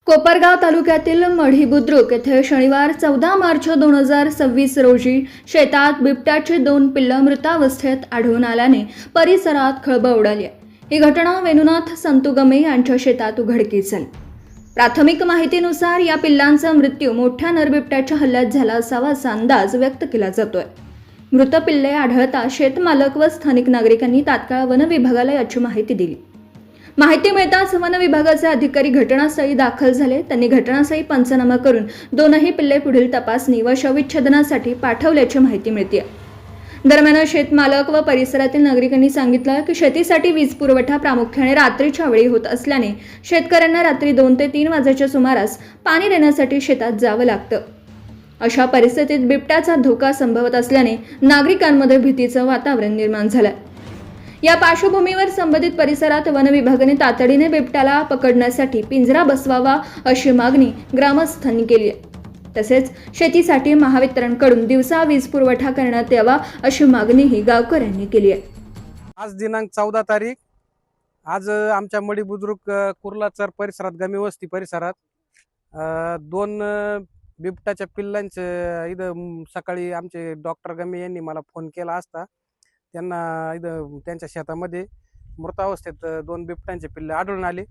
कोपरगाव तालुक्यातील मढी बुद्रुक येथे शनिवार 14 मार्च 2026 रोजी शेतात बिबट्याची 2 पिल्लं मृतावस्थेत आढळून आल्याने परिसरात खळबळ उडाली आहे. ही घटना वेणुनाथ संतुगमे यांच्या शेतात उघडकीस आली. प्राथमिक माहितीनुसार या पिल्लांचा मृत्यू मोठ्या नरबिबट्याच्या हल्ल्यात झाला असावा असा अंदाज व्यक्त केला जातोय. मृत पिल्ले आढळता शेतमालक व स्थानिक नागरिकांनी तात्काळ वन विभागाला याची माहिती दिली. माहिती मिळताच वन विभागाचे अधिकारी घटनास्थळी दाखल झाले. त्यांनी घटनास्थळी पंचनामा करून दोनही पिल्ले पुढील तपासणी व शवविच्छेदनासाठी पाठवल्याची माहिती मिळते. दरम्यान शेतमालक व परिसरातील नागरिकांनी सांगितलं की शेतीसाठी वीज पुरवठा प्रामुख्याने रात्रीच्या वेळी होत असल्याने शेतकऱ्यांना रात्री 2 ते 3 वाजेच्या सुमारास पाणी देण्यासाठी शेतात जावं लागतं. अशा परिस्थितीत बिबट्याचा धोका संभवत असल्याने नागरिकांमध्ये भीतीचं वातावरण निर्माण झालं. या पार्श्वभूमीवर संबंधित परिसरात वन विभागाने तातडीने बिबट्याला पकडण्यासाठी पिंजरा बसवावा अशी मागणी ग्रामस्थांनी केली आहे. तसेच शेतीसाठी महावितरणकडून दिवसा वीज पुरवठा करण्यात यावा अशी मागणीही गावकऱ्यांनी केली आहे. आज दिनांक 14 तारीख आज आमच्या मढी बुद्रुक कुर्लाचर परिसरात गमी वस्ती परिसरात 2 बिबट्याच्या पिल्लांचे इथं सकाळी आमचे डॉक्टर गमे यांनी मला फोन केला असता त्यांना इथं त्यांच्या शेतामध्ये मृतावस्थेत 2 बिबट्यांचे पिल्ले आढळून आले.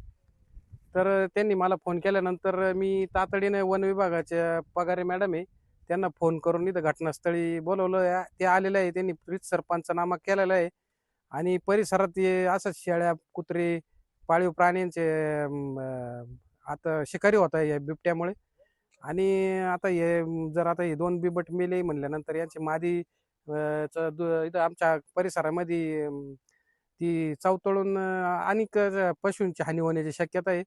तर त्यांनी मला फोन केल्यानंतर मी तातडीने वन विभागाच्या पगारे मॅडम आहे त्यांना फोन करून इथं घटनास्थळी बोलवलं. ते आलेले आहे, त्यांनी रीतसर पंचनामा केलेला आहे आणि परिसरात असंच शेळ्या कुत्रे पाळीव प्राण्यांचे आता शिकारी होत आहे या बिबट्यामुळे. आणि आता हे 2 बिबट मेले म्हणल्यानंतर यांची मादी इथं आमच्या परिसरामध्ये ती चावतळून अनेक पशूंची हानी होण्याची शक्यता आहे.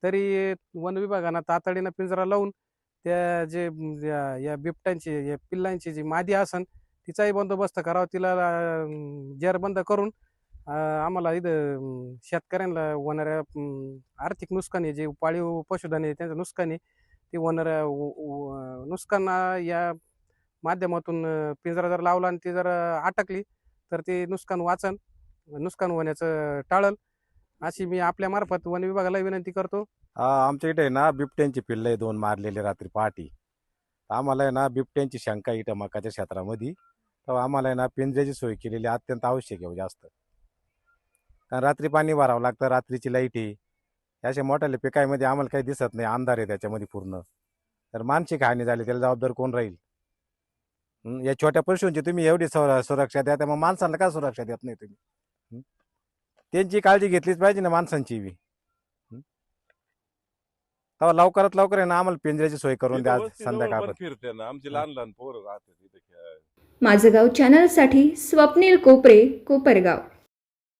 तरी वन विभागानं तातडीनं पिंजरा लावून त्या या बिबट्यांची या पिल्लांची जी मादी असन तिचाही बंदोबस्त करावा, तिला जेरबंद करून आम्हाला इथं शेतकऱ्यांना होणाऱ्या आर्थिक नुकसान आहे, जे पाळीव पशुधन आहे त्यांचं नुकसान आहे, ते होणाऱ्या नुकसान या माध्यमातून पिंजरा जर लावला आणि ती जर अटकली तर ते नुकसान होण्याचं टाळल अशी मी आपल्या मार्फत वन विभागाला विनंती करतो. आमच्या इथे ना बिबट्यांची पिल्लं आहे 2 मारलेले रात्री पहाटे. आम्हाला आहे ना बिबट्यांची शंका इथं मकाच्या क्षेत्रामध्ये, तर आम्हाला आहे ना पिंजऱ्याची सोय केलेली अत्यंत आवश्यक आहे जास्त. कारण रात्री पाणी भरावं लागतं, रात्रीची लाईट आहे, अशा मोठ्या पिकामध्ये आम्हाला काही दिसत नाही, अंधार आहे त्याच्यामध्ये पूर्ण. तर मानसिक हानी झाली त्याला जबाबदार कोण राहील? या छोट्या पशूंची तुम्ही एवढी सुरक्षा द्या, तर मग माणसांना का सुरक्षा देत नाही तुम्ही? त्यांची काळजी घेतलीच पाहिजे ना माणसांची बी. तेव्हा लवकरात लवकर आहे ना आम्हाला पिंजऱ्याची सोय करून द्या संध्याकाळपर्यंत. आमची लहान पोरं राहतात. माझं गाव चॅनलसाठी स्वप्नील कोपरे, कोपरगाव.